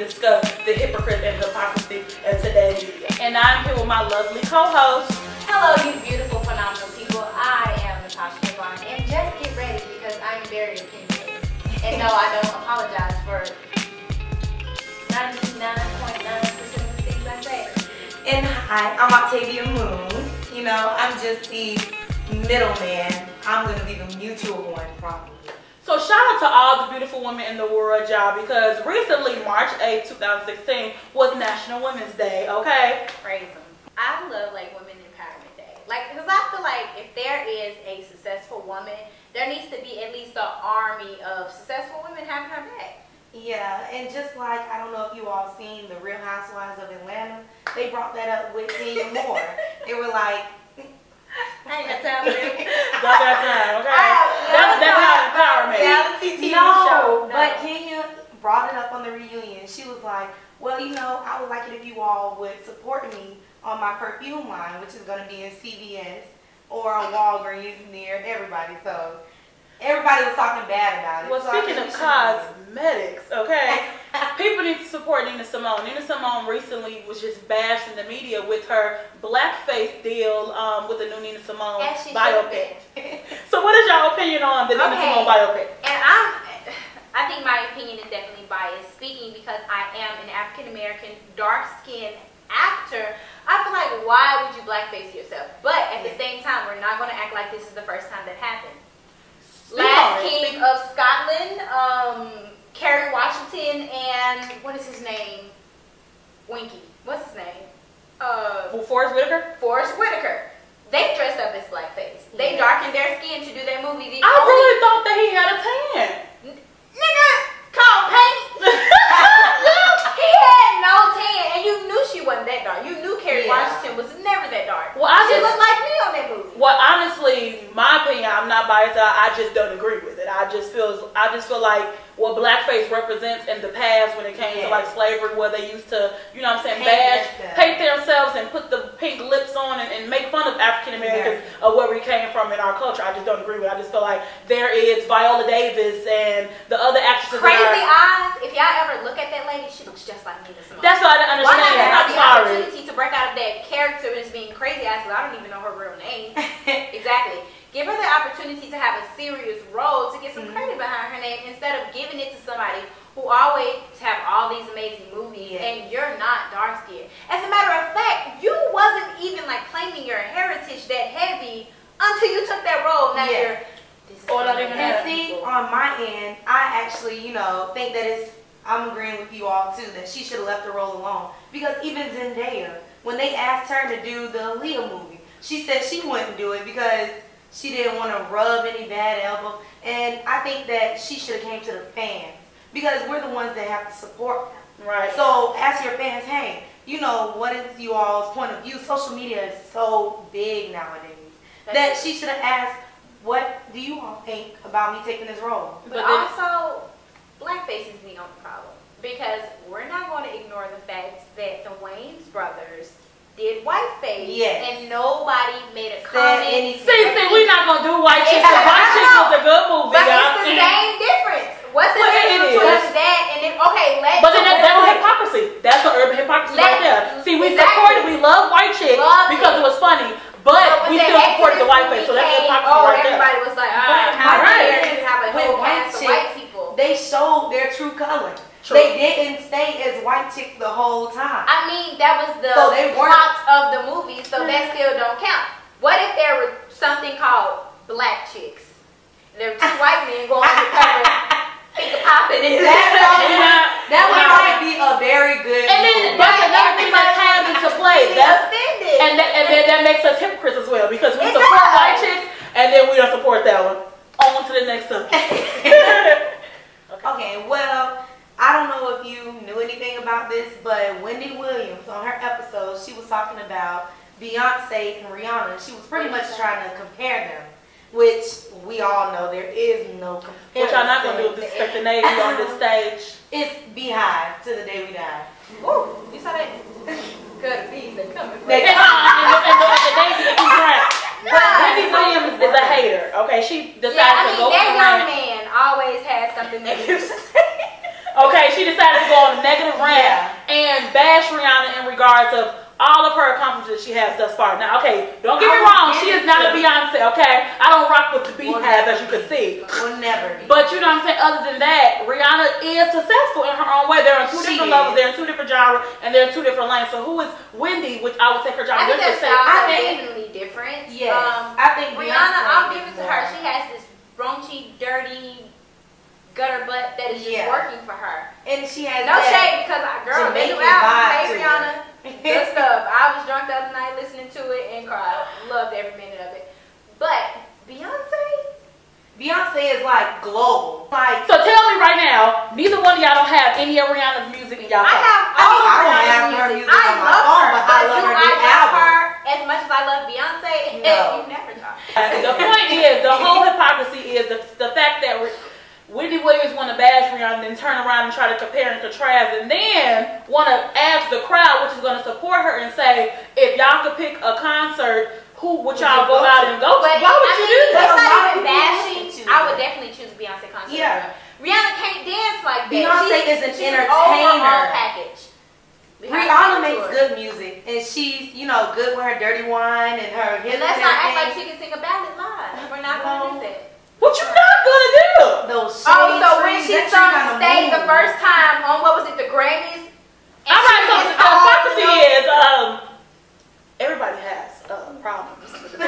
discuss the hypocrite and hypocrisy in today's media. And I'm here with my lovely co-host. Hello, you beautiful, phenomenal people. I am NaTosha, Devon, and just get ready because I'm very opinionated. And no, I don't apologize for 99.9% of the things I say. And hi, I'm Octavia Moon. You know, I'm just the middleman. I'm gonna be the mutual one, probably. So shout out to all the beautiful women in the world, y'all, because recently, March 8, 2016, was National Women's Day, okay? Praise them. I love, like, Women Empowerment Day. Like, because I feel like if there is a successful woman, there needs to be at least an army of successful women having her back. Yeah, and just like, I don't know if you all seen the Real Housewives of Atlanta, they brought that up with Mi Amours. They were like, I ain't got time for it. Don't got time, okay? That's how empowerment. reality TV No, show. But Kenya brought it up on the reunion. She was like, well, you know, I would like it if you all would support me on my perfume line, which is going to be in CVS or a Walgreens near everybody. So everybody was talking bad about it. Well, so speaking of cosmetics, okay, people need to support Nina Simone. Nina Simone recently was just bashed in the media with her blackface deal with the new Nina Simone biopic. So what is your opinion on the Nina Simone biopic? And I think my opinion is definitely biased, speaking because I am an African-American, dark-skinned actor. I feel like, why would you blackface yourself? But at the same time, we're not going to act like this is the first time that happened. Last King of Scotland, Kerry Washington, and what is his name? Winky. What's his name? Forrest Whitaker? Forrest Whitaker. They dressed up as blackface. They darkened their skin to do their movie. I really thought that he had a tan. Nigga, called paint. He had no tan, and you knew she wasn't that dark. You knew Kerry Washington was never that dark. Well, she looked like me on that movie. Well, honestly, my opinion, I'm not biased. I just don't agree with it. I just feel like what blackface represents in the past when it came to like slavery, where they used to, you know what I'm saying, paint themselves and put the pink lips on and make fun of African Americans of where we came from in our culture. I just don't agree with it. I just feel like there is Viola Davis and the other actresses. Crazy eyes. If y'all ever look at that lady, she looks just like Nina Simone. That's what I didn't understand. Why not have the sorry. opportunity to break out of that character as being crazy eyes? I don't even know her real name. Exactly. Give her the opportunity to have a serious role, to get some credit behind her name, instead of giving it to somebody who always have all these amazing movies and you're not dark skinned. As a matter of fact, you wasn't even like claiming your heritage that heavy until you took that role. Now you're and see, on my end, I actually, you know, think that I'm agreeing with you all too, that she should have left the role alone. Because even Zendaya, when they asked her to do the Aaliyah movie, she said she wouldn't do it because she didn't want to rub any bad elbow. And I think that she should have came to the fans, because we're the ones that have to support them. Right. So ask your fans, hey, you know, what is you all's point of view? Social media is so big nowadays that she should have asked, what do you all think about me taking this role? But also, blackface is the only problem, because we're not going to ignore the fact that the Wayans brothers did whiteface, and nobody made a comment. See, we're not gonna do White Chicks. White Chicks was a good movie, but it's the same difference. What's the difference between that and then but then that's hypocrisy. That's the urban hypocrisy right there. See, we supported, we love White Chicks because it was funny, but we still supported the whiteface. So that's hypocrisy right there. Everybody was like, how dare you have a whole cast of white people? They showed their true color. True. They didn't stay as white chicks the whole time. I mean, that was the plot of the movie, so that still don't count. What if there were something called Black Chicks? There were two white men going undercover, finger popping. That would probably be a very good. And then that's another thing that comes into play. And then that makes us hypocrites as well, because we support white chicks and then we don't support that one. On to the next subject. Okay, well, I don't know if you knew anything about this, but Wendy Williams, on her episode, she was talking about Beyonce and Rihanna. She was pretty much trying to compare them, which we all know there is no comparison. Which I'm not going to do with disrespect the Navy on this stage. It's Beehive to the day we die. Woo! You saw that? Good bees, they coming. And the Navy is right. Wendy Williams is a hater. Okay, she decided to go that young man always has something negative to say. Okay, she decided to go on a negative rant and bash Rihanna in regards of all of her accomplishments she has thus far. Now, okay, don't get me wrong, she is not a Beyonce, okay? I don't rock with the beehive, as you can see. Will never be. But you know what I'm saying? Other than that, Rihanna is successful in her own way. They're on two different levels, they're in two different genres, and they're in two different lanes. So who is Wendy, which I would take her job. I think their styles are definitely different. Yes. I think Rihanna, I'll give it to her. She has this raunchy, dirty gutter butt that is just working for her. And she has no shade because girl, Jamaican new album, vibe hey to Rihanna, good stuff. I was drunk the other night listening to it and cried. Loved every minute of it. But Beyonce is like global. Like, so tell me right now, neither one of y'all don't have any of Rihanna's music in y'all phone. I don't have her music on my phone, but I love her new album. As much as I love Beyonce, no. you never talk. The point is, the whole hypocrisy is the fact that Wendy Williams want to bash Rihanna and then turn around and try to compare and contrast and then want to ask the crowd, which is going to support her, and say, if y'all could pick a concert, who would y'all go out and go to? Why would you do that? It's not even bashing. I would definitely choose a Beyonce concert. Yeah. Rihanna can't dance like that. Beyonce is an entertainer. Overall package. Rihanna makes good music, and she's, you know, good with her dirty wine and her hips. Let's not act like she can sing a ballad live. We're not going to do that. What you not gonna do? Those so when she sung Stay the first time on, what was it, the Grammys? All right, so the hypocrisy is, everybody has problems with the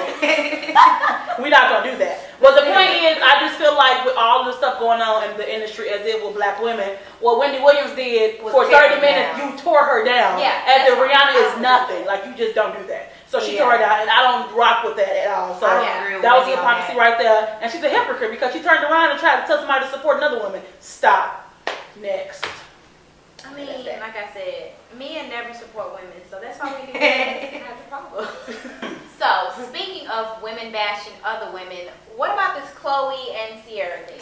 We're not gonna do that. Well, the point is, I just feel like with all the stuff going on in the industry, as if with black women, what Wendy Williams did for 30 minutes, you tore her down. Yeah, as if Rihanna is nothing. Like, you just don't do that. So she tore her down, and I don't rock with that at all. So that was the hypocrisy right there. And she's a hypocrite because she turned around and tried to tell somebody to support another woman. Stop. Next. I mean, like I said, men never support women, so that's why we do has a problem. So, speaking of women bashing other women, what about this Chloe and Sierra thing?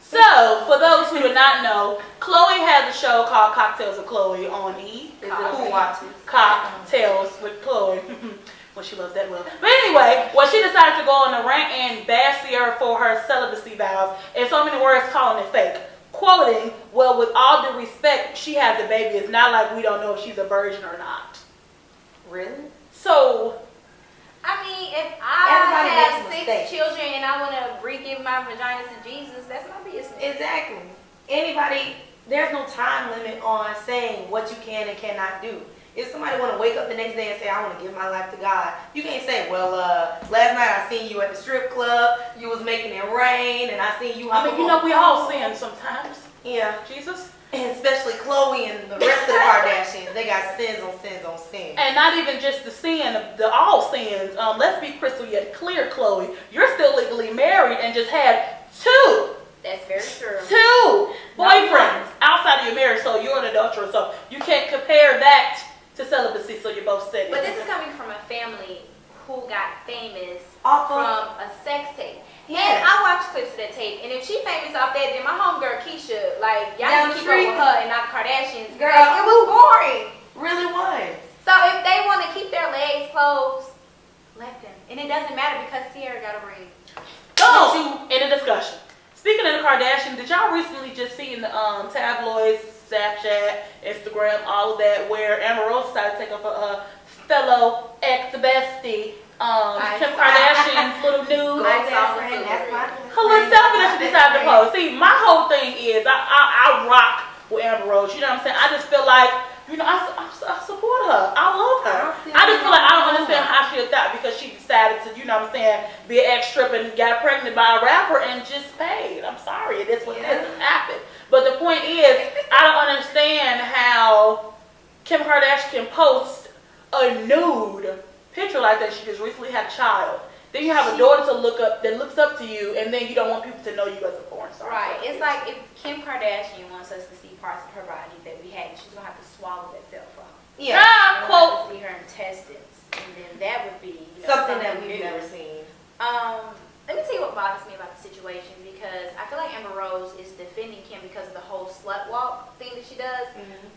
So, for those who do not know, Chloe has a show called Cocktails with Chloe on E. Who watches? Cocktails with Chloe. Well, she loves that love. But anyway, well, she decided to go on a rant and bash Sierra for her celibacy vows. In so many words, calling it fake. Quoting, well, with all due respect, she has a baby. It's not like we don't know if she's a virgin or not. Really? So, I mean, if I have 6 children and I want to re-give my vagina to Jesus, that's my business. Exactly. Anybody, there's no time limit on saying what you can and cannot do. If somebody want to wake up the next day and say, I want to give my life to God, you can't say, well, last night I seen you at the strip club, you was making it rain, and I seen you. I mean, you know, we all sin sometimes. Yeah. Jesus. And especially Chloe and the rest of the Kardashians, they got sins on sins on sins. And not even just the sin, the all sins. Let's be crystal yet clear, Chloe. You're still legally married and just had 2. That's very true. 2 boyfriends outside of your marriage, so you're an adulterer. So you can't compare that to celibacy, so you're both sinning. But this is coming from a family who got famous from a sex tape. Yes. And I watched clips of that tape, and if she famous off that, then my homegirl Keisha, like, y'all need to keep up with her and not the Kardashians. Girl, like, it was boring. Really was. So if they want to keep their legs closed, let them. And it doesn't matter because Sierra got a ring. Go in a discussion. Speaking of the Kardashians, did y'all recently just see in the tabloids, Snapchat, Instagram, all of that, where Amber Rose decided to take up a fellow ex-bestie, Kim Kardashian's little nude. Her little selfie that she decided to post. See, my whole thing is, I rock with Amber Rose. You know what I'm saying? I just feel like, you know, I support her. I love her. I just feel like I don't understand how she thought because she decided to, you know what I'm saying, be an ex-stripper and got pregnant by a rapper and just paid. I'm sorry, it is what it is. It happened. But the point is, I don't understand how Kim Kardashian can post a nude picture like that. She just recently had a child. Then you have a daughter to look up that looks up to you, and then you don't want people to know you as a porn star. Right. It's like if Kim Kardashian wants us to see parts of her body that we hadn't, she's gonna have to swallow that cell phone. Yeah. Quote. To see her intestines, and then that would be something that we've never seen. Let me tell you what bothers me about the situation, because I feel like Amber Rose is defending Kim because of the whole slut walk thing that she does.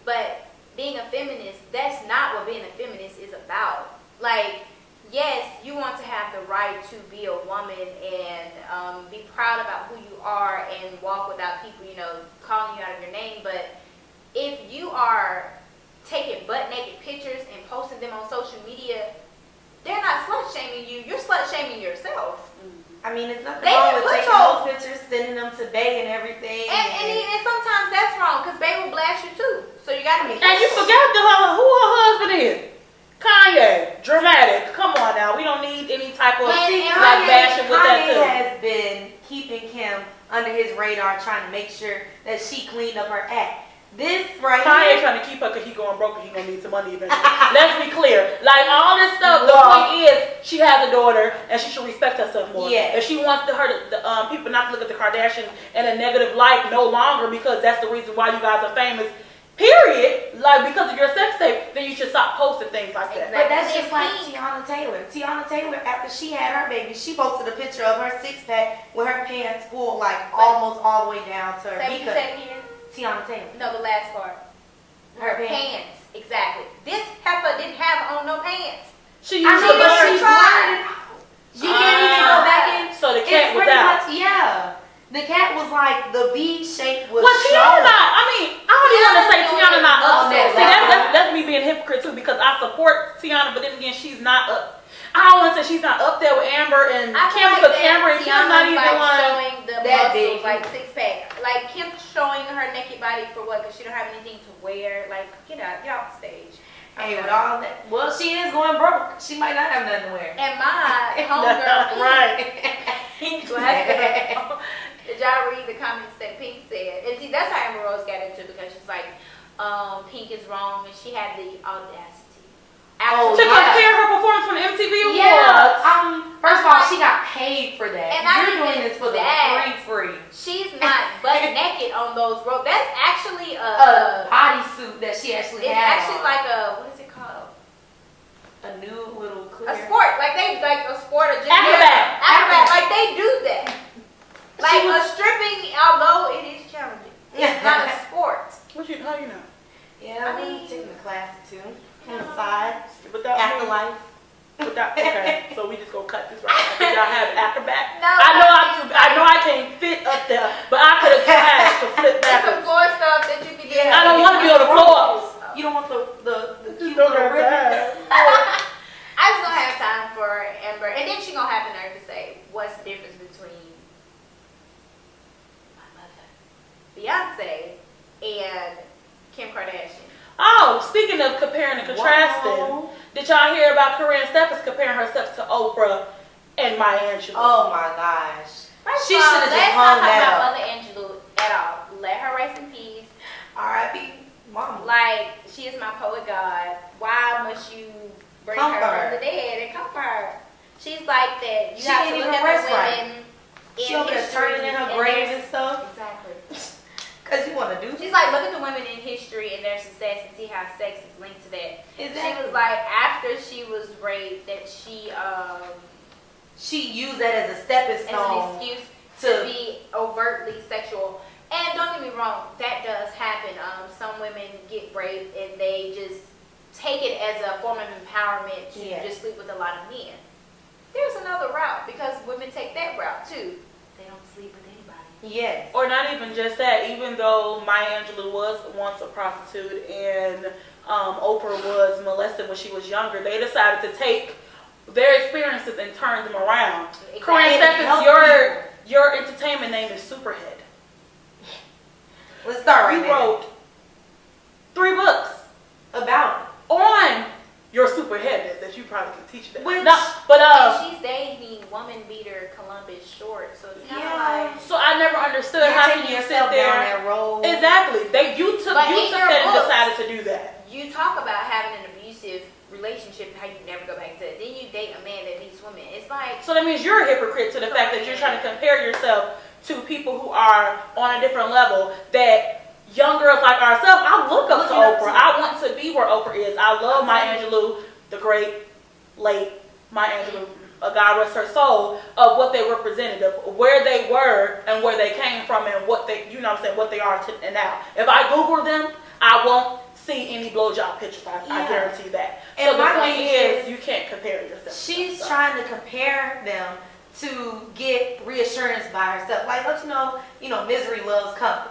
But being a feminist, that's not what being a feminist is about. Like, yes, you want to have the right to be a woman and be proud about who you are and walk without people, you know, calling you out of your name. But if you shaming you, you're slut shaming yourself. I mean, it's nothing wrong with taking those pictures, sending them to Bae and everything. And sometimes that's wrong because Bae will blast you too. So you gotta make. And you forgot who her husband is. Kanye. Dramatic. Come on now. We don't need any type of bashing with that too. Kanye has been keeping Kim under his radar, trying to make sure that she cleaned up her act. This right Kanye here, trying to keep her because he going broke and he gonna need some money eventually. Let's be clear. Like all this stuff, the point is she has a daughter and she should respect herself more. Yes. If she wants the people not to look at the Kardashians in a negative light no longer because that's the reason why you guys are famous, period, like because of your sex tape, then you should stop posting things like that. But that's just like Tiana Taylor. Tiana Taylor, after she had her baby, she posted a picture of her six-pack with her pants pulled like almost all the way down to her kneecap. Tiana Taylor. No, the last part. Her pants. Exactly. This heifer didn't have on no pants. She used the she tried. You can't even go back in. So the cat was out. Yeah. The cat was like, the V shape was Tiana not, I mean, I don't even want to say Tiana not up there. See, that's me being a hypocrite too because I support Tiana, but then again, she's not up. I don't want to say she's not up there with Amber and Kim because Amber and Kim not even showing the muscles, like six pack. Like Kim showing her naked body for what? Because she don't have anything to wear. Like get off the stage. Hey, with all that, well, she is going broke. She might not have nothing to wear. And my homegirl, right? Did y'all read the comments that Pink said? And see, that's how Amber Rose got into it because she's like, Pink is wrong, and she had the audacity. To compare her performance from the MTV Awards. Yeah. First of all, she got paid for that. And you're doing this for the free. She's not butt naked on those ropes. That's actually a bodysuit that she actually had. It's actually like a, what is it called? A new little clear. A sport. Like they like a sport. Acrobat. Like they do that. Like a stripping, although it is challenging. It's not a sport. How do you know? Yeah, I mean, taking a class too. On the side, afterlife. Okay, so we just gonna cut this right now. Y'all have acrobat. No, I know I can't fit up there, but I could have tried to flip back. Some floor stuff that you can do. I don't want to be on the floor. You don't want the cute little ribbons. I just don't have time for Amber, and then she gonna have the nerve to say, "What's the difference between my mother, Beyonce, and Kim Kardashian?" Oh, speaking of comparing and contrasting, did y'all hear about Corinne Stephens comparing herself to Oprah and Maya Angelou? Oh my gosh. She should have just hung that up. Let's not talk about Mother Angelou at all. Let her rest in peace. R.I.P. Mama. Like, she is my poet god. Why must you bring her from the dead and comfort her? She's like that. You have to look at the women in history. Turning in her grave and stuff. Exactly. Because you want to do. She's like, look at the women in history and their success and see how sex is linked to that. Exactly. She was like, after she was raped, that she used that as a stepping stone as an excuse to be overtly sexual. And don't get me wrong, that does happen. Some women get raped and they just take it as a form of empowerment to just sleep with a lot of men. There's another route because women take that route too. They don't sleep with anybody. Yes. Or not even just that. Even though Maya Angelou was once a prostitute and Oprah was molested when she was younger, they decided to take their experiences and turn them around. Exactly. Corinne Stephens, your entertainment name is Superhead. Let's start right now. You wrote 3 books about on your superheadness that you probably can teach them. She's dating woman beater Columbus Short, so it's kind of like. So I never understood how can you sit there. Down that road. Exactly. You took that and decided to do that. You talk about having an abusive relationship and how you never go back to it. Then you date a man that beats women. It's like. So that means you're a hypocrite to the fact that you're trying to compare yourself to people who are on a different level. That young girls like ourselves, I look up to Oprah. I want to be where Oprah is. I love Maya Angelou, the great late Maya Angelou, God rest her soul, of what they represented, of where they were and where they came from and what they, what they are and now. If I Google them, I won't see any blowjob pictures. I guarantee that. And so the point is, you can't compare yourself. She's trying to compare them to get reassurance by herself. Like, let you know, misery loves company.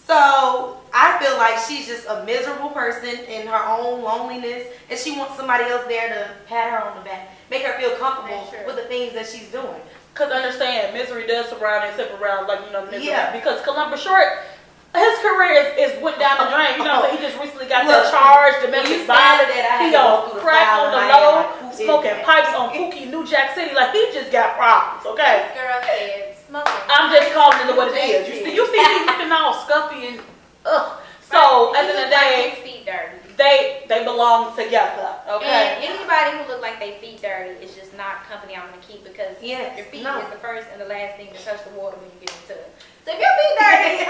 So I feel like she's just a miserable person in her own loneliness, and she wants somebody else there to pat her on the back, make her feel comfortable with the things that she's doing. Because understand, misery does surround and sip around, like, you know, misery. Yeah. Because Columbus Short, his career is went down the drain. You know what I'm saying? He just recently got that charge, domestic violence. He on crack on the low, smoking pipes on Pookie, New Jack City. Like, he just got problems, okay? This girl said smoking. I'm just calling it what it is. You see me looking all scuffy and ugh. So at the end of the day, his feet dirty. They belong together, okay? And anybody who look like they feet dirty is just not company I'm gonna keep, because your feet is the first and the last thing to touch the water when you get into it. So if your feet dirty,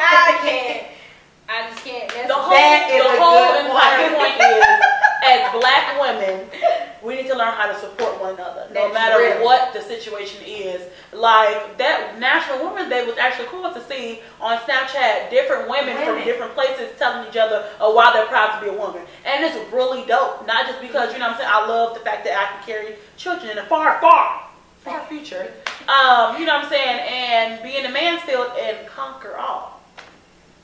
I just can't. The whole entire point is, as black women, we need to learn how to support one another, no matter what the situation is. Like, that National Women's Day was actually cool to see on Snapchat, different women from different places telling each other why they're proud to be a woman. And it's really dope. Not just because, you know what I'm saying, I love the fact that I can carry children in a far future. You know what I'm saying? And be in the man's field and conquer all.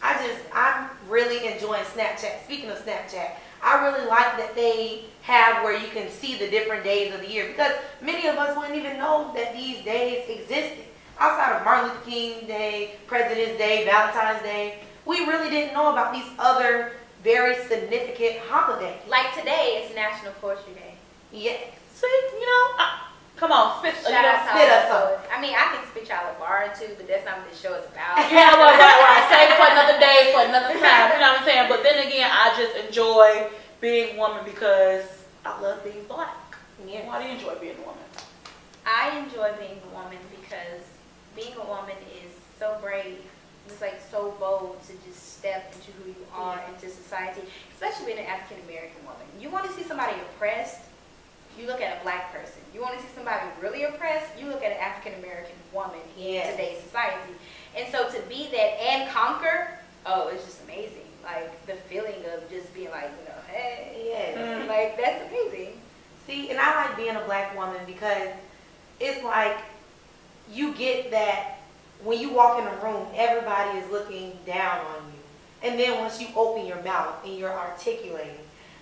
I'm really enjoying Snapchat. Speaking of Snapchat, I really like that they have where you can see the different days of the year, because many of us wouldn't even know that these days existed. Outside of Martin Luther King Day, President's Day, Valentine's Day, we really didn't know about these other very significant holidays. Like today, it's National Poetry Day. Yes. See, you know, come on, spit us up. I mean, I can spit y'all a bar or two, but that's not what this show is about. Yeah, right. Save it for another day, for another time. You know what I'm saying? But then again, I just enjoy being a woman because I love being black. Yes. Why do you enjoy being a woman? I enjoy being a woman because being a woman is so brave. It's like so bold to just step into who you are, into society, especially being an African American woman. You want to see somebody oppressed, you look at a black person. You want to see somebody really oppressed, you look at an African American woman in today's society. And so to be that and conquer, oh, it's just amazing. Like the feeling of just being like, you know, hey, like that's amazing. See, and I like being a black woman because it's like you get that when you walk in a room, everybody is looking down on you. And then once you open your mouth and you're articulating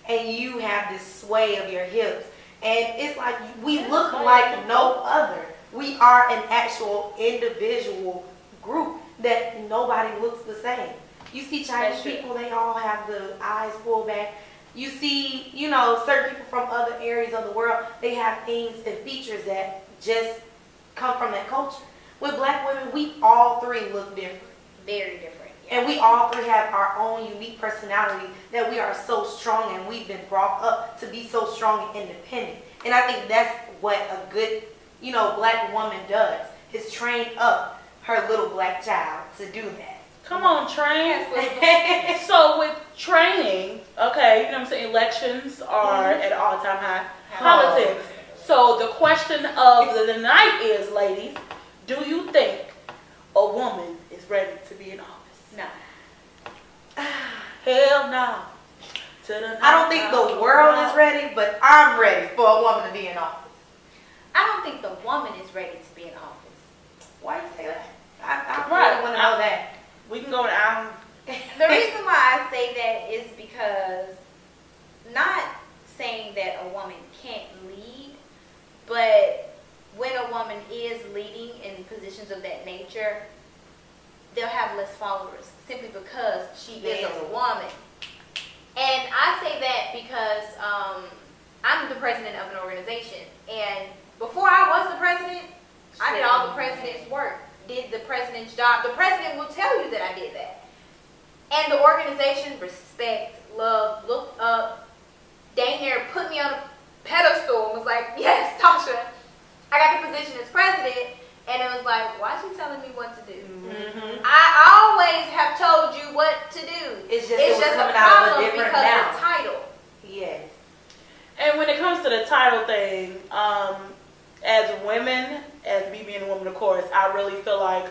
and you have this sway of your hips, and it's like we look like no other. We are an actual individual group that nobody looks the same. You see Chinese people, they all have the eyes pulled back. You see, you know, certain people from other areas of the world, they have things and features that just come from that culture. With black women, we all three look different. Very different. And we all three have our own unique personality that we are so strong, and we've been brought up to be so strong and independent. And I think that's what a good, you know, black woman does, is train up her little black child to do that. Come on, train. So with training, okay, you know what I'm saying, elections are at an all-time high. Politics. So the question of the night is, ladies, do you think a woman is ready to be in office? No. Hell no. I don't think the world is ready, but I'm ready for a woman to be in office. I don't think the woman is ready to be in office. Why do you say that? I really want to know that. We can go down. The reason why I say that is because, not saying that a woman can't lead, but when a woman is leading in positions of that nature, they'll have less followers simply because she is a woman. And I say that because I'm the president of an organization, and before I was the president, I did all the president's work, did the president's job. The president will tell you that I did that. And the organization respect, love, looked up, dang near put me on a pedestal and was like, yes, Tasha, I got the position as president. And it was like, why is she telling me what to do? I always have told you what to do. It's just a problem because of the title. Yes. And when it comes to the title thing, as women, as me being a woman, of course, I really feel like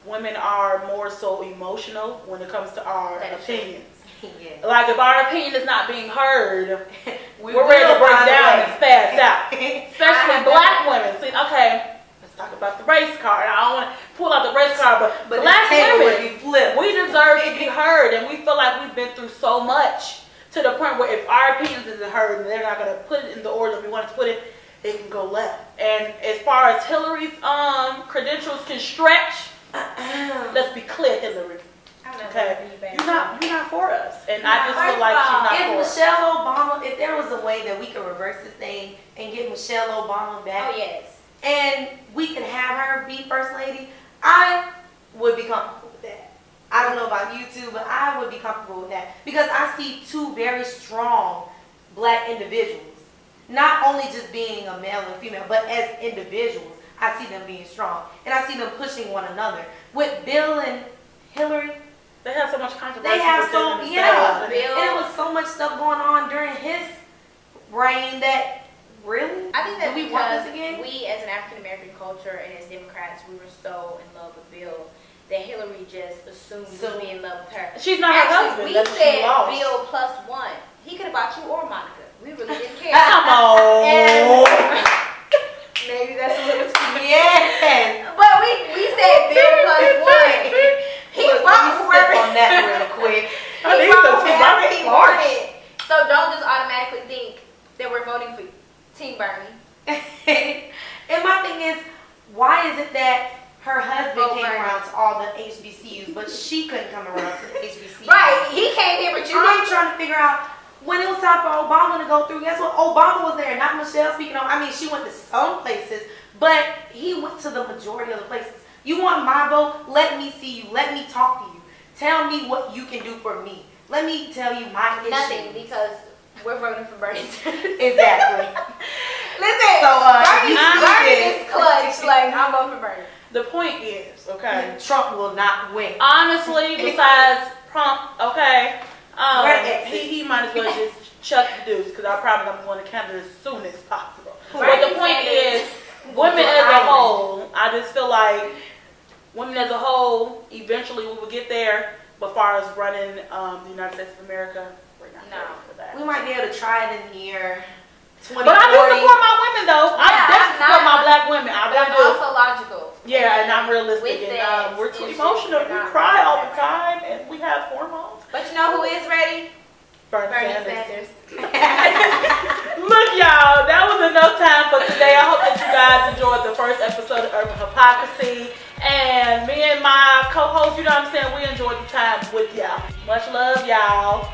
women are more so emotional when it comes to our opinions. Yeah. Like, if our opinion is not being heard, we're ready to break down and spaz out. Especially black women. See, okay, talk about the race card. I don't want to pull out the race card, but black women, we deserve to be heard, and we feel like we've been through so much to the point where if our opinions isn't heard and they're not going to put it in the order we want to put it, it can go left. And as far as Hillary's credentials can stretch, let's be clear, Hillary. Okay, you're not for us, and I just feel like she's not for us. If Michelle Obama, if there was a way that we could reverse this thing and get Michelle Obama back, oh yes, and we can have her be first lady, I would be comfortable with that. I don't know about you two, but I would be comfortable with that because I see two very strong black individuals, not only just being a male and female, but as individuals. I see them being strong, and I see them pushing one another. With Bill and Hillary, they have so much controversy. They have so, yeah, and Bill, it was so much stuff going on during his reign that really. I think that we want this again. We, as an African American culture and as Democrats, we were so in love with Bill that Hillary just assumed to be in love with her. She's not her husband. We said Bill +1. He could have bought you or Monica. We really didn't care. Come on. Maybe that's a little too. Yes. But we said Bill +1. He bought whoever on that real quick. he bought whoever he wanted. So don't just automatically think that we're voting for Team Bernie. And my thing is, why is it that her husband came around to all the HBCUs, but she couldn't come around to the HBCUs? Right, he came here, but you I'm trying to figure out when it was time for Obama to go through. Guess what? Obama was there, not Michelle. Speaking on, I mean, she went to some places, but he went to the majority of the places. You want my vote? Let me see you. Let me talk to you. Tell me what you can do for me. Let me tell you my issues. Nothing, because we're voting for Bernie. Exactly. Listen, so, Bernie is clutch. Like, I'm voting for Bernie. The point is, okay, Trump will not win. Honestly, besides Trump, okay, he might as well just chuck the deuce because I probably I'm going to Canada as soon as possible. But the point is, women as a whole, I just feel like women as a whole, eventually we will get there. But as far as running the United States of America, we're not ready for that. We might be able to try it in the year 2040. But I do support my women though. I definitely support my black women. I really do. Also logical. Yeah, and I'm realistic. And we're too emotional. We cry all the time, and we have hormones. But you know who is ready? Bernie Sanders. Look, y'all, that was enough time for today. I hope that you guys enjoyed the first episode of Urban Hypocrisy. And me and my co-host, you know what I'm saying, we enjoyed the time with y'all. Much love, y'all.